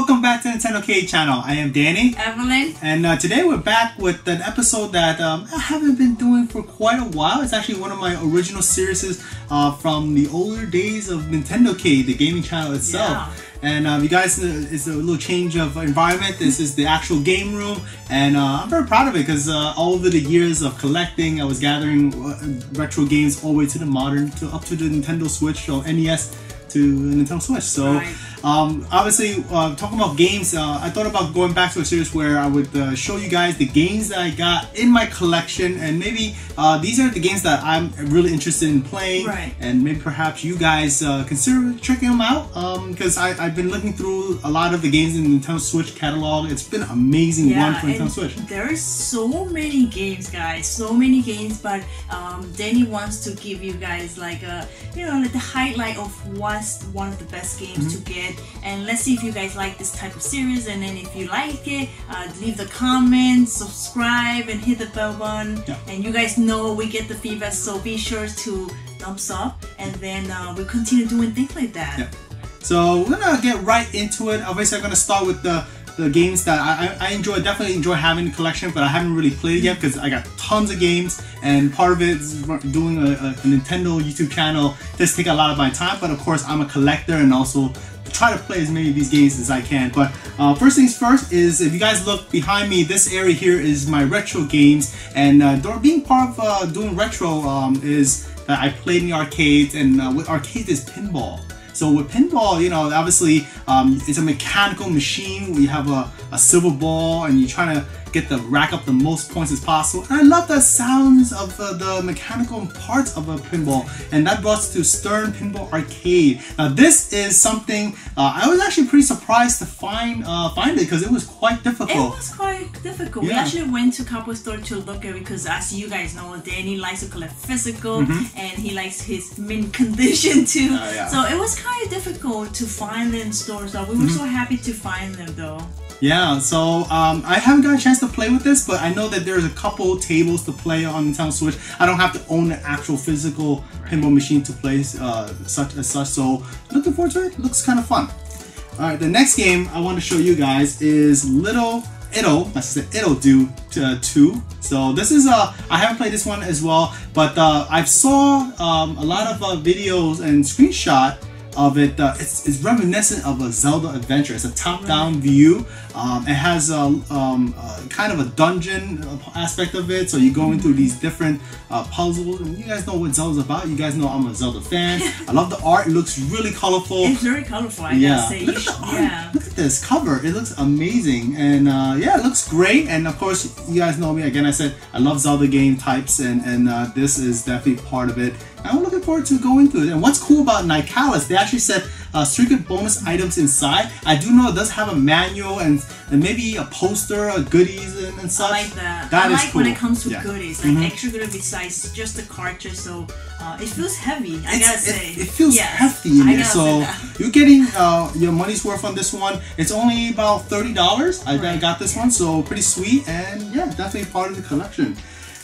welcome back to Nintendo K channel. I am Danny. Evelyn. And today we're back with an episode that I haven't been doing for quite a while. It's actually one of my original series from the older days of Nintendo K, the gaming channel itself. Yeah. And you guys, it's a little change of environment. This is the actual game room, and I'm very proud of it because all over the years of collecting, I was gathering retro games all the way to the modern, up to the Nintendo Switch, or NES to Nintendo Switch. So obviously talking about games, I thought about going back to a series where I would show you guys the games that I got in my collection, and maybe these are the games that I'm really interested in playing, and maybe perhaps you guys consider checking them out, because I've been looking through a lot of the games in the Nintendo Switch catalog. It's been an amazing run for Nintendo Switch. There are so many games, guys, so many games, but Danny wants to give you guys like a, like the highlight of what's one of the best games to get. And let's see if you guys like this type of series, and then if you like it, leave the comments, subscribe, and hit the bell button. And you guys know we get the feedback, so be sure to thumbs up, and then we continue doing things like that. So we're gonna get right into it. Obviously I'm gonna start with the games that I definitely enjoy having in the collection, but I haven't really played it yet because I got tons of games, and part of it is doing a Nintendo YouTube channel does take a lot of my time, but of course I'm a collector and also try to play as many of these games as I can. But first things first is, if you guys look behind me, this area here is my retro games, and being part of doing retro is that I played in the arcades, and with arcades is pinball. So with pinball, obviously it's a mechanical machine where you have a silver ball and you're trying to rack up the most points as possible. And I love the sounds of the mechanical parts of a pinball, and that brought us to Stern Pinball Arcade. Now this is something I was actually pretty surprised to find it, because it was quite difficult. It was quite difficult. We actually went to Cowboy Store to look at it because, as you guys know, Danny likes to collect physical, and he likes his mint condition too. So it was kind of difficult to find them in stores. So we were so happy to find them though. Yeah, so I haven't got a chance to play with this, but I know that there's a couple tables to play on Nintendo Switch. I don't have to own an actual physical pinball machine to play such, so looking forward to it. Looks kind of fun. Alright, the next game I want to show you guys is Little Ittle Do 2. So this is I haven't played this one as well, but I've saw a lot of videos and screenshot of it. It's reminiscent of a Zelda adventure. It's a top-down view. It has kind of a dungeon aspect of it, so you're going through these different puzzles, and you guys know what Zelda's about. You guys know I'm a Zelda fan. I love the art. It looks really colorful. It's very colorful, I gotta say. Look at the art. Look at this cover. It looks amazing, and yeah, it looks great. And of course, you guys know me. Again, I said I love Zelda game types, and this is definitely part of it. I'm looking forward to going through it. And what's cool about Calot, they actually said secret bonus items inside. I do know it does have a manual and maybe a poster, goodies and such. I like that. That I is like cool. when it comes to goodies, like extra goodies besides just the cartridge. So it feels heavy. I gotta say. It feels hefty in there. So you're getting your money's worth on this one. It's only about $30. I got this one, so pretty sweet, and yeah, definitely part of the collection.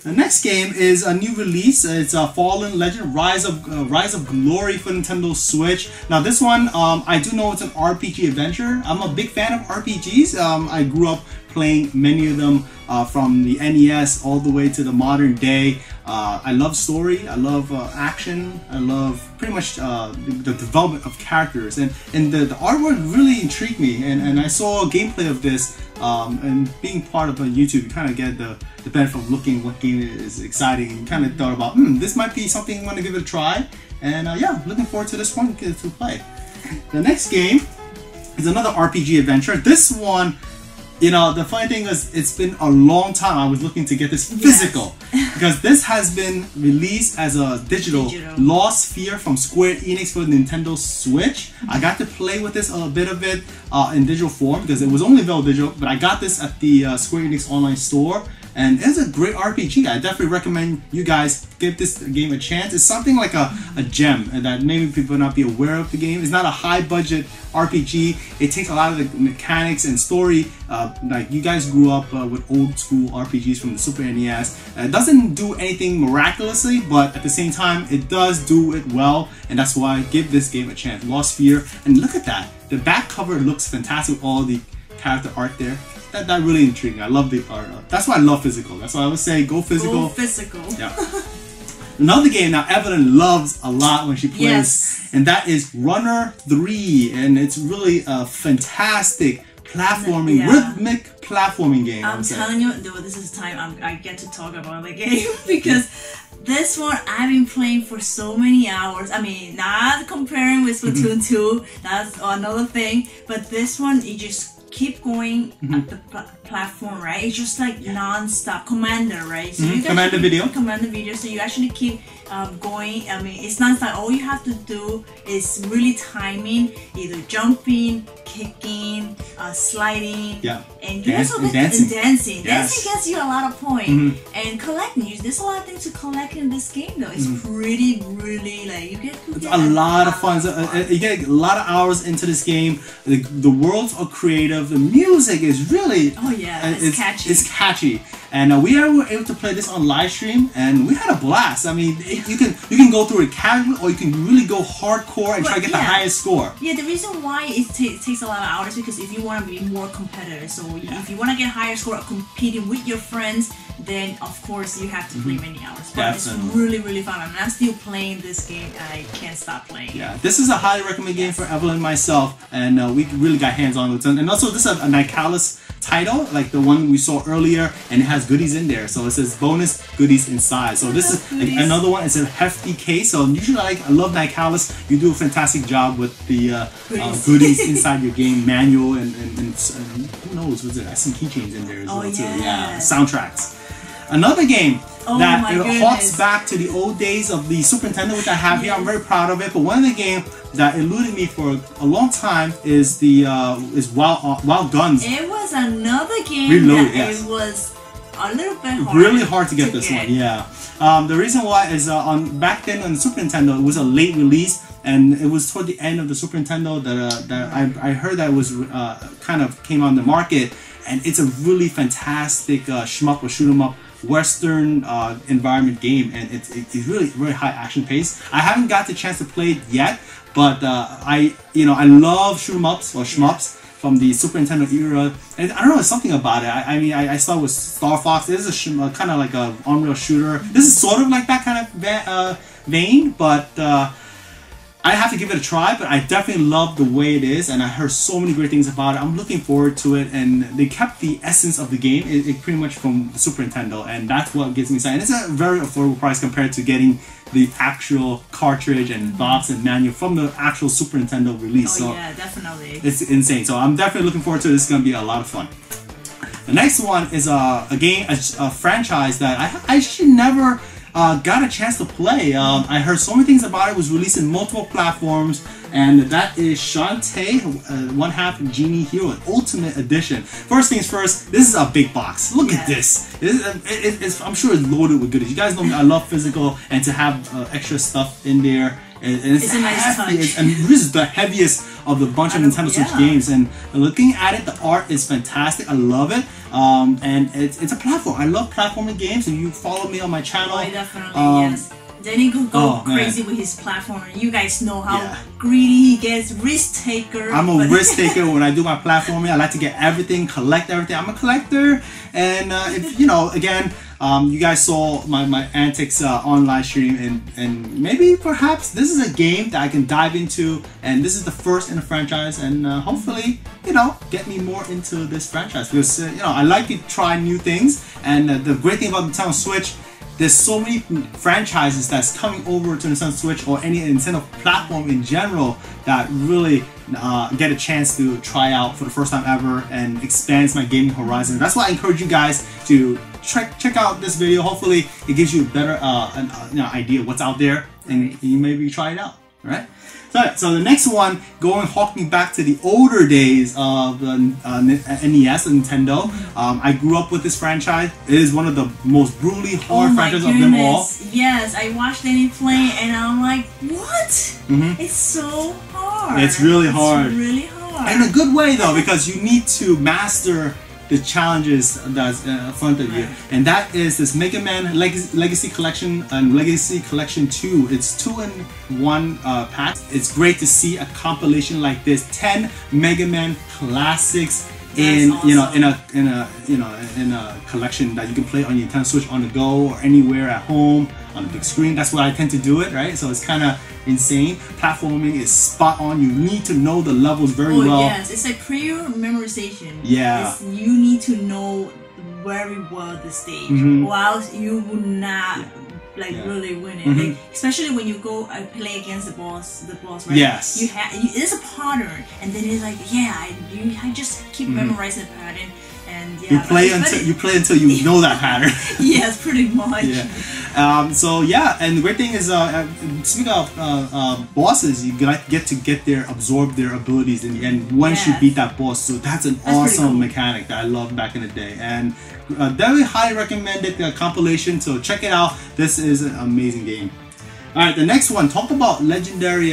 The next game is a new release. It's Fallen Legend Rise of Glory for Nintendo Switch. Now this one, I do know it's an RPG adventure. I'm a big fan of RPGs. I grew up playing many of them from the NES all the way to the modern day. I love story, I love action, I love pretty much the development of characters, and the artwork really intrigued me, and I saw a gameplay of this, and being part of YouTube, you kind of get the benefit of looking what game is exciting, and kind of thought about, this might be something I want to give it a try, and yeah, looking forward to this one to play. The next game is another RPG adventure. This one, the funny thing is, it's been a long time I was looking to get this physical, because this has been released as a digital Lost Sphere from Square Enix for Nintendo Switch. I got to play with this a bit of it in digital form because it was only available digital, but I got this at the Square Enix online store, and it's a great RPG. I definitely recommend you guys give this game a chance. It's something like a gem that maybe people not be aware of the game. It's not a high budget RPG. It takes a lot of the mechanics and story. Like you guys grew up with old school RPGs from the Super NES. It doesn't do anything miraculously, but at the same time, it does do it well, and that's why I give this game a chance. Lost Sphere, and look at that. The back cover looks fantastic with all the character art there. That really intriguing. I love the art. That's why I love physical. That's why I would say go physical. Go physical. Yeah. Another game now Evelyn loves a lot when she plays, and that is Runner 3, and it's really a fantastic platforming, rhythmic platforming game. I'm telling you, though, this is time I get to talk about the game because this one I've been playing for so many hours. I mean, not comparing with Splatoon 2, that's another thing, but this one, you just keep going at the platform, right? It's just like non-stop Commander, right? So you Commander video. So you actually keep going. I mean, it's not like all you have to do is really timing, either jumping, kicking, sliding, and you also dancing. Dancing gets you a lot of points. And collecting. There's a lot of things to collect in this game, though. It's pretty, really like you get a lot of fun. You get a lot of hours into this game. The worlds are creative. The music is really it's catchy. It's catchy, and we were able to play this on live stream, and we had a blast. I mean, you can go through it casually, or you can really go hardcore and try to get the highest score. Yeah, the reason why it takes a lot of hours is because if you want to be more competitive, so if you want to get higher score competing with your friends, then of course you have to play many hours. But it's really, really fun. I mean, I'm still playing this game. I can't stop playing. Yeah, this is a highly recommended game for Evelyn and myself, and we really got hands on with it. And also, this is a Calot title, like the one we saw earlier, and it has goodies in there. So it says bonus goodies inside. So this is another one. It's a hefty case. So usually, I love Calot. You do a fantastic job with the goodies inside your game manual, and who knows, was it? I see keychains in there as well too. Yeah, soundtracks. Another game that harks back to the old days of the Superintendent, which I have here. I'm very proud of it. But one of the games that eluded me for a long time is the Wild Guns. It was another game it was a little bit hard. Really hard to get this one. Yeah. The reason why is back then on the Super Nintendo, it was a late release, and it was toward the end of the Super Nintendo that I heard that it was kind of came on the market, and it's a really fantastic shmup or shoot 'em up Western environment game, and it's really very high action pace. I haven't got the chance to play it yet, but I love shoot 'em ups or shmups from the Super Nintendo era, and I don't know, there's something about it. I mean, I started with Star Fox. This is a kind of like a on-rail shooter. This is sort of like that kind of vein, but I have to give it a try, but I definitely love the way it is, and I heard so many great things about it. I'm looking forward to it, and they kept the essence of the game, it pretty much from the Super Nintendo, and that's what gets me excited. It's a very affordable price compared to getting the actual cartridge and box and manual from the actual Super Nintendo release. Oh, so yeah, definitely. It's insane. So I'm definitely looking forward to it. This is going to be a lot of fun. The next one is a game, a franchise that I actually never got a chance to play. I heard so many things about it. It was released in multiple platforms, and that is Shantae, One Half Genie Hero Ultimate Edition. First things first, this is a big box. Look at this. I'm sure it's loaded with goodies. You guys know me, I love physical, and to have extra stuff in there. It's a nice touch. And this is the heaviest of the bunch of Nintendo Switch games. And looking at it, the art is fantastic. I love it. And it's a platform. I love platforming games. And you follow me on my channel. Oh, definitely, yes. Danny could go crazy with his platform. You guys know how greedy he gets, risk taker. I'm a risk taker when I do my platforming. I like to get everything, collect everything. I'm a collector, and if again, you guys saw my antics on live stream, and maybe perhaps this is a game that I can dive into, and this is the first in the franchise, and hopefully get me more into this franchise, because I like to try new things, and the great thing about Nintendo Switch, there's so many franchises that's coming over to Nintendo Switch or any Nintendo platform in general that really get a chance to try out for the first time ever and expands my gaming horizon. That's why I encourage you guys to check out this video. Hopefully it gives you a better idea of what's out there, and you maybe try it out. right? So the next one, harking back to the older days of the NES, Nintendo. I grew up with this franchise. It is one of the most brutally hard franchises of them all. Yes, I watched Danny play and I'm like, what? It's so hard. It's really hard. It's really hard. In a good way though, because you need to master the challenges that's in front of you, and that is this Mega Man Legacy Collection and Legacy Collection 2. It's 2-in-1 pack. It's great to see a compilation like this, 10 Mega Man classics in awesome. in a collection that you can play on your Nintendo Switch on the go or anywhere at home on a big screen. That's why I tend to do it, right? So it's kind of insane. Platforming is spot on. You need to know the levels very well. Yes, it's like pure memorization. Yeah. You need to know very well the stage, or else you would not really win it. Like, especially when you go play against the boss, right? Yes. It's a pattern, and then it's like, I just keep memorizing the pattern. And you play until you know that pattern. Yes, pretty much. Yeah. And the great thing is, speaking of bosses, you get to absorb their abilities in the end once you beat that boss. So that's awesome mechanic that I loved back in the day, and definitely highly recommended the compilation. So check it out. This is an amazing game. Alright, the next one, talk about legendary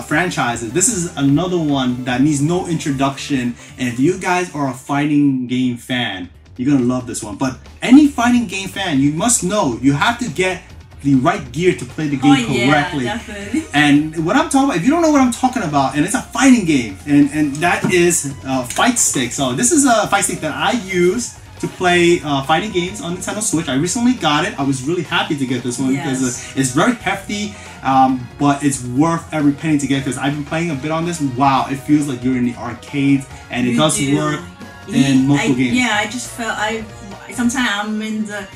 franchises. This is another one that needs no introduction, and if you guys are a fighting game fan, you're gonna love this one. But any fighting game fan, you must know you have to get the right gear to play the game correctly. Yeah, definitely. And what I'm talking about, if you don't know what I'm talking about, and it's a fighting game, and that is Fight Stick. So this is a Fight Stick that I use to play fighting games on Nintendo Switch. I recently got it. I was really happy to get this one because it's very hefty, but it's worth every penny to get because I've been playing a bit on this. Wow, it feels like you're in the arcade, and it does work in multiple games. Yeah, I just felt sometimes I'm in the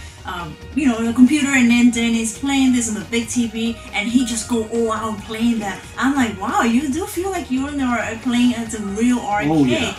the computer, and then Danny's playing this on the big TV, and he just go all out playing that. I'm like, wow, you do feel like you're playing at a real arcade. Oh, yeah.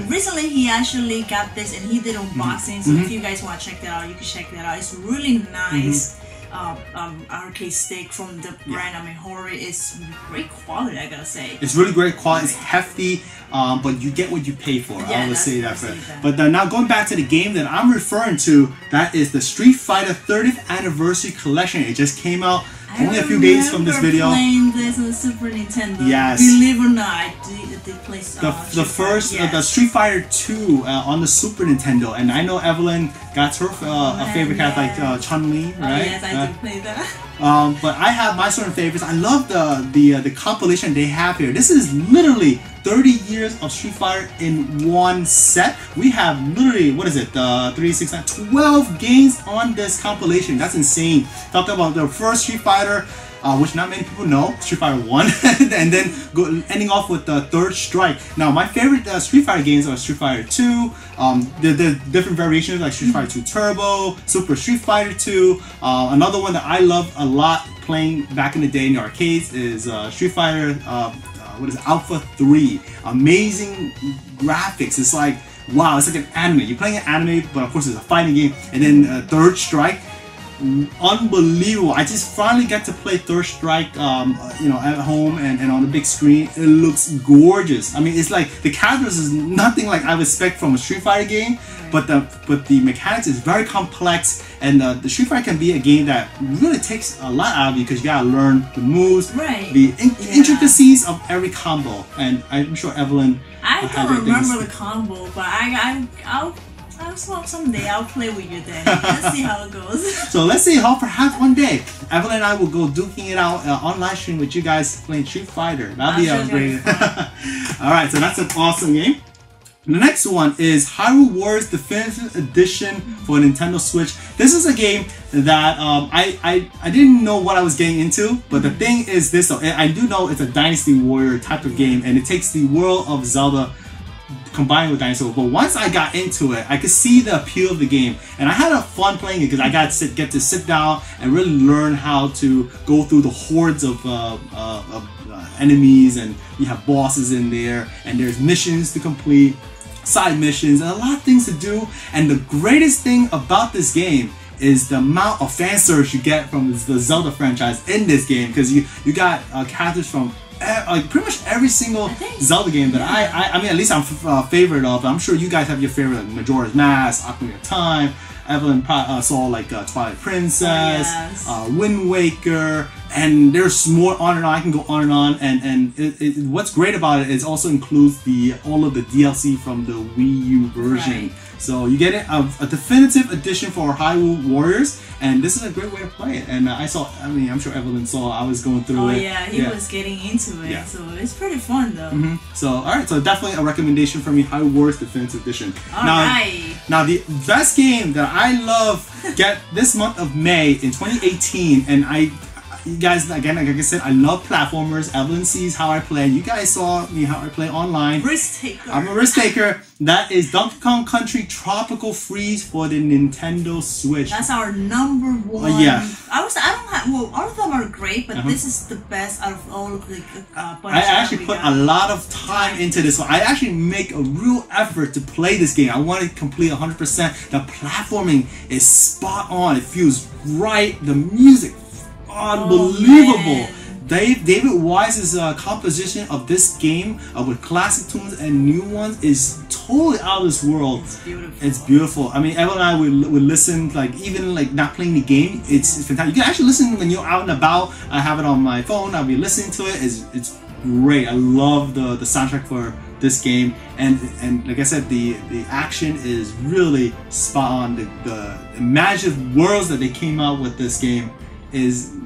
Recently he actually got this and he did unboxing, so if you guys want to check that out, you can check that out. It's really nice arcade stick from the brand. I mean, Hyrule is great quality, I gotta say. It's really great quality. It's hefty, but you get what you pay for. I would say that. But now going back to the game that I'm referring to, that is the Street Fighter 30th Anniversary Collection. It just came out only a few days from this video. I remember playing this on the Super Nintendo. Yes. Believe it or not, they played the first, the Street Fighter 2 on the Super Nintendo, and I know Evelyn got her favorite character like Chun-Li, right? Yes, I did play that. But I have my certain favorites. I love the compilation they have here. This is literally 30 years of Street Fighter in one set. We have literally, 3, 6, 9, 12 games on this compilation. That's insane. Talk about the first Street Fighter, which not many people know, Street Fighter 1, and then ending off with the Third Strike. Now, my favorite Street Fighter games are Street Fighter 2, the different variations like Street Fighter 2 Turbo, Super Street Fighter 2. Another one that I love a lot playing back in the day in the arcades is Street Fighter Alpha 3. Amazing graphics. It's like, wow, it's like an anime. You're playing an anime, but of course it's a fighting game. And then Third Strike, unbelievable. I just finally got to play Third Strike at home and on the big screen. It looks gorgeous. I mean, it's like the characters is nothing like I would expect from a Street Fighter game, but the mechanics is very complex, and the Street Fighter can be a game that really takes a lot out of you because you gotta learn the moves, the intricacies of every combo. And I'm sure Evelyn, I don't remember the combo, but I'll someday I'll play with you then. Let's see how it goes. So let's see how perhaps one day Evelyn and I will go duking it out on live stream with you guys playing Street Fighter. That'll be a great. Alright, so that's an awesome game. The next one is Hyrule Warriors Definitive Edition for Nintendo Switch. This is a game that I didn't know what I was getting into, but the thing is this though, I do know it's a Dynasty Warrior type of game, and it takes the world of Zelda combined with dinosaurs. But once I got into it, I could see the appeal of the game, and I had a fun playing it because I got to get to sit down and really learn how to go through the hordes of enemies, and you have bosses in there, and there's missions to complete, side missions, and a lot of things to do. And the greatest thing about this game is the amount of fan service you get from the Zelda franchise in this game, because you got characters from like pretty much every single Zelda game that I mean, at least I'm favorite of. I'm sure you guys have your favorite, like Majora's Mask, Ocarina of Time. Evelyn saw like Twilight Princess, Wind Waker, and there's more on and on. I can go on and on. And what's great about it is also includes all of the DLC from the Wii U version. Right. So you get a definitive edition for Hyrule Warriors, and this is a great way to play it. And I mean, I'm sure Evelyn saw I was going through it. Oh yeah, he was getting into it, so it's pretty fun though. So alright, so definitely a recommendation for me, Hyrule Warriors Definitive Edition. Now the best game that I love get this month of May in 2018, and you guys, again, like I said, I love platformers. Evelyn sees how I play. You guys saw me how I play online. Risk taker. I'm a risk taker. That is Donkey Kong Country Tropical Freeze for the Nintendo Switch. That's our number one. All of them are great, but this is the best out of all of the I actually put a lot of time into this one. I actually make a real effort to play this game. I want to complete 100%. The platforming is spot on. It feels right. The music, unbelievable. David Wise's composition of this game with classic tunes and new ones is totally out of this world. It's beautiful. It's beautiful. I mean, Evan and I would listen, like, even like not playing the game. It's fantastic. You can actually listen when you're out and about. I have it on my phone. I'll be listening to it. It's great. I love the soundtrack for this game, and like I said, the action is really spot on. The imaginative worlds that they came out with this game is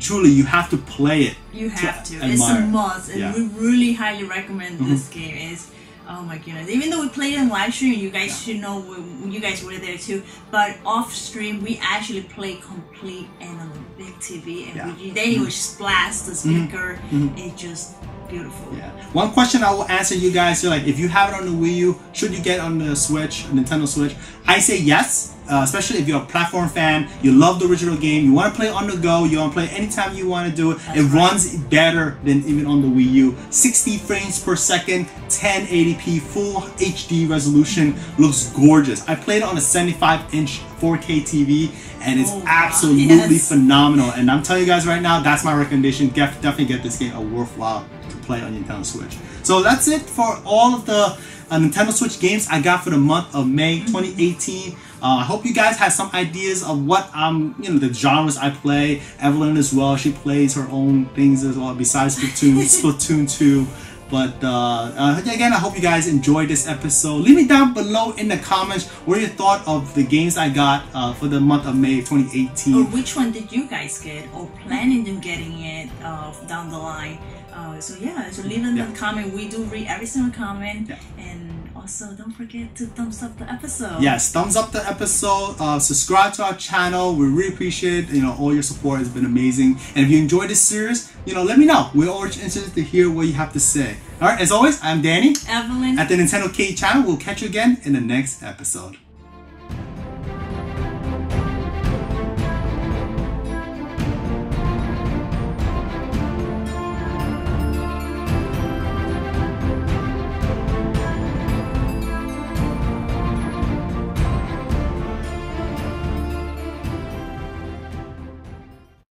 truly, you have to play it. You have to. It's a must, and we really highly recommend this game. It's, oh my goodness. Even though we played it in live stream, you guys should know you guys were there too. But off stream, we actually play complete and on a big TV, and then you just blast the speaker. It's just beautiful. One question I will answer you guys: so like, if you have it on the Wii U, should you get it on the Switch, Nintendo Switch? I say yes. Especially if you're a platform fan, you love the original game, you want to play it on the go, you want to play it anytime you want to do it. It runs better than even on the Wii U. 60 frames per second, 1080p, full HD resolution, looks gorgeous. I played it on a 75-inch 4K TV, and it's absolutely phenomenal. And I'm telling you guys right now, that's my recommendation. Definitely get this game a worthwhile to play on Nintendo Switch. So that's it for all of the Nintendo Switch games I got for the month of May 2018. I hope you guys have some ideas of what the genres I play. Evelyn as well, she plays her own things as well besides Splatoon 2. But again, I hope you guys enjoyed this episode. Leave me down below in the comments what your thought of the games I got for the month of May 2018. Or which one did you guys get, or planning on getting it down the line. So leave in the comment. We do read every single comment, and also don't forget to thumbs up the episode. Yes, thumbs up the episode. Subscribe to our channel. We really appreciate all your support. Has been amazing. And if you enjoyed this series, let me know. We're always interested to hear what you have to say. All right, as always, I'm Danny. Evelyn. At the Nintendo K channel. We'll catch you again in the next episode.